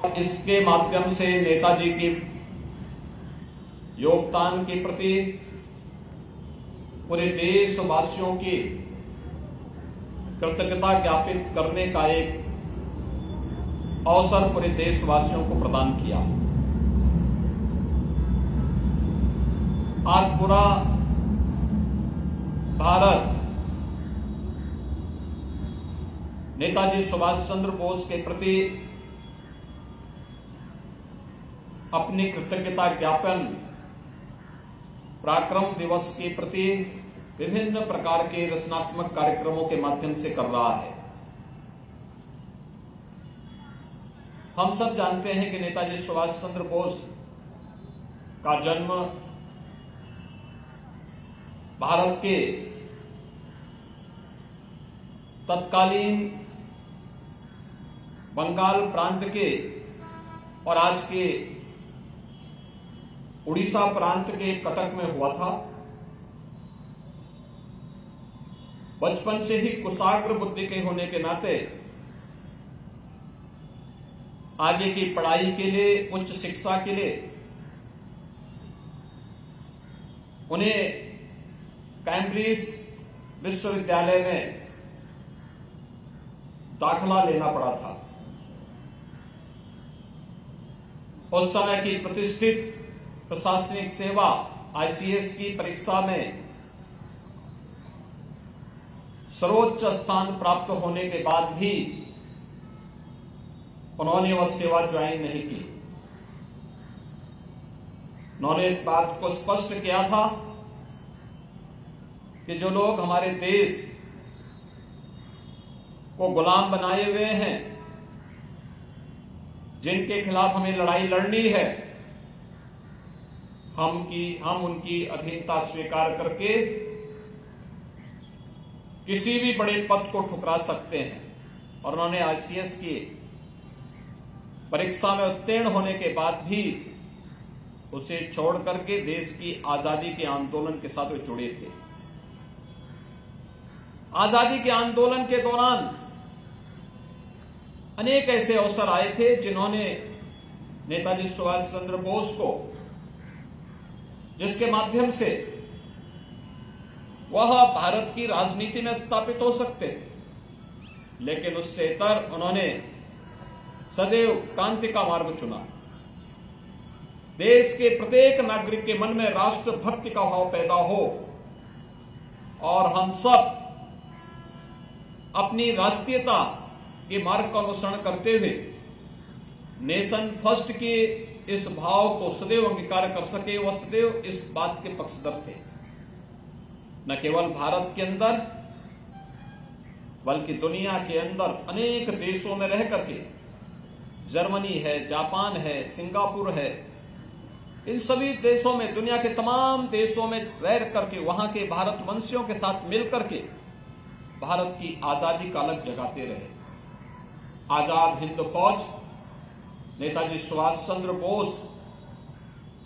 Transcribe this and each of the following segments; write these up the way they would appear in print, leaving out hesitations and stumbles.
इसके माध्यम से नेताजी के योगदान के प्रति पूरे देशवासियों की कृतज्ञता ज्ञापित करने का एक अवसर पूरे देशवासियों को प्रदान किया। आज पूरा भारत नेताजी सुभाष चंद्र बोस के प्रति अपनी कृतज्ञता ज्ञापन पराक्रम दिवस के प्रति विभिन्न प्रकार के रचनात्मक कार्यक्रमों के माध्यम से कर रहा है। हम सब जानते हैं कि नेताजी सुभाष चंद्र बोस का जन्म भारत के तत्कालीन बंगाल प्रांत के और आज के उड़ीसा प्रांत के कटक में हुआ था। बचपन से ही कुशाग्र बुद्धि के होने के नाते आगे की पढ़ाई के लिए, उच्च शिक्षा के लिए उन्हें कैम्ब्रिज विश्वविद्यालय में दाखिला लेना पड़ा था। उस समय की प्रतिष्ठित प्रशासनिक सेवा आईसीएस की परीक्षा में सर्वोच्च स्थान प्राप्त होने के बाद भी उन्होंने वह सेवा ज्वाइन नहीं की। उन्होंने इस बात को स्पष्ट किया था कि जो लोग हमारे देश को गुलाम बनाए हुए हैं, जिनके खिलाफ हमें लड़ाई लड़नी है, हम उनकी अधीनता स्वीकार करके किसी भी बड़े पद को ठुकरा सकते हैं। और उन्होंने आईसीएस की परीक्षा में उत्तीर्ण होने के बाद भी उसे छोड़ करके देश की आजादी के आंदोलन के साथ वे जुड़े थे। आजादी के आंदोलन के दौरान अनेक ऐसे अवसर आए थे जिन्होंने नेताजी सुभाष चंद्र बोस को, जिसके माध्यम से वह भारत की राजनीति में स्थापित हो सकते थे, लेकिन उससे इतर उन्होंने सदैव क्रांति का मार्ग चुना। देश के प्रत्येक नागरिक के मन में राष्ट्रभक्ति का भाव पैदा हो और हम सब अपनी राष्ट्रीयता के मार्ग का अनुसरण करते हुए नेशन फर्स्ट के इस भाव को सदैव अंगीकार कर सके। वह सदैव इस बात के पक्षधर थे, न केवल भारत के अंदर बल्कि दुनिया के अंदर अनेक देशों में रह करके, जर्मनी है, जापान है, सिंगापुर है, इन सभी देशों में, दुनिया के तमाम देशों में रह करके वहां के भारतवंशियों के साथ मिलकर के भारत की आजादी का अलग जगाते रहे। आजाद हिंद फौज नेताजी सुभाष चंद्र बोस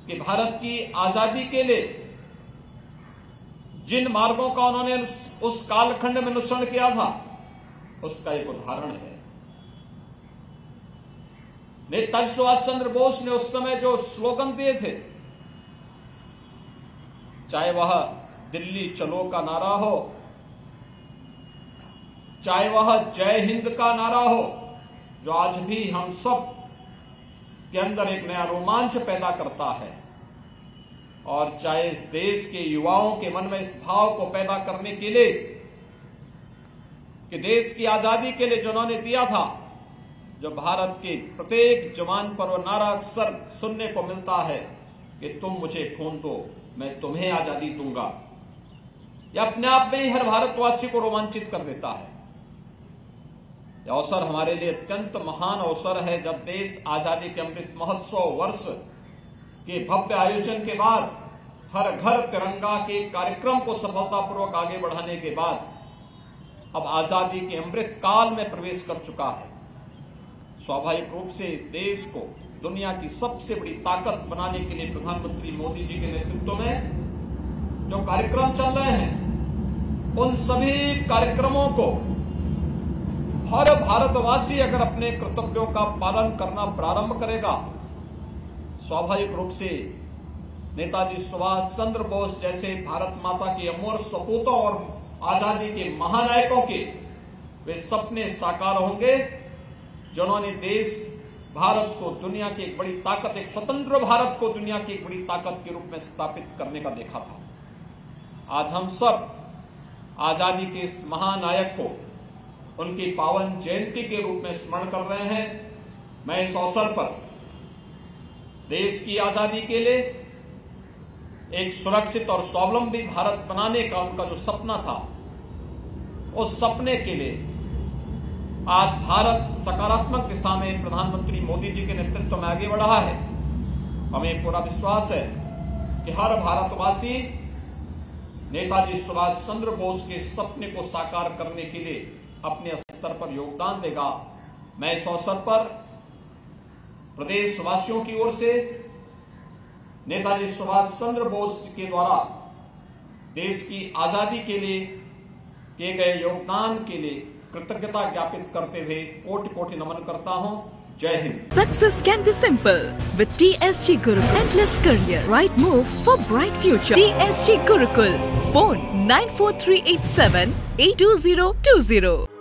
के भारत की आजादी के लिए जिन मार्गों का उन्होंने उस कालखंड में अनुसरण किया था, उसका एक उदाहरण है। नेताजी सुभाष चंद्र बोस ने उस समय जो स्लोगन दिए थे, चाहे वह दिल्ली चलो का नारा हो, चाहे वह जय हिंद का नारा हो, जो आज भी हम सब के अंदर एक नया रोमांच पैदा करता है, और चाहे इस देश के युवाओं के मन में इस भाव को पैदा करने के लिए कि देश की आजादी के लिए जो उन्होंने दिया था, जो भारत के प्रत्येक जवान पर वो नारा अक्सर सुनने को मिलता है कि तुम मुझे खून दो, मैं तुम्हें आजादी दूंगा, यह अपने आप में ही हर भारतवासी को रोमांचित कर देता है। यह अवसर हमारे लिए अत्यंत महान अवसर है, जब देश आजादी के अमृत महोत्सव वर्ष के भव्य आयोजन के बाद, हर घर तिरंगा के कार्यक्रम को सफलतापूर्वक आगे बढ़ाने के बाद अब आजादी के अमृत काल में प्रवेश कर चुका है। स्वाभाविक रूप से इस देश को दुनिया की सबसे बड़ी ताकत बनाने के लिए प्रधानमंत्री मोदी जी के नेतृत्व में जो कार्यक्रम चल रहे हैं, उन सभी कार्यक्रमों को हर भारतवासी अगर अपने कर्तव्यों का पालन करना प्रारंभ करेगा, स्वाभाविक रूप से नेताजी सुभाष चंद्र बोस जैसे भारत माता के अमर सपूतों और आजादी के महानायकों के वे सपने साकार होंगे, जिन्होंने देश भारत को दुनिया की एक बड़ी ताकत, एक स्वतंत्र भारत को दुनिया की एक बड़ी ताकत के रूप में स्थापित करने का देखा था। आज हम सब आजादी के इस महानायक को उनकी पावन जयंती के रूप में स्मरण कर रहे हैं। मैं इस अवसर पर देश की आजादी के लिए एक सुरक्षित और स्वावलंबी भारत बनाने का उनका जो सपना था, उस सपने के लिए आज भारत सकारात्मक दिशा में प्रधानमंत्री मोदी जी के नेतृत्व में आगे बढ़ा है। हमें पूरा विश्वास है कि हर भारतवासी नेताजी सुभाष चंद्र बोस के सपने को साकार करने के लिए अपने स्तर पर योगदान देगा। मैं इस अवसर पर प्रदेशवासियों की ओर से नेताजी सुभाष चंद्र बोस के द्वारा देश की आजादी के लिए किए गए योगदान के लिए कृतज्ञता ज्ञापित करते हुए कोटि कोटि नमन करता हूं। जय Hind. Success can be simple with TSG Gurukul. Endless career, right move for bright future. TSG Gurukul. Phone 94387 82020.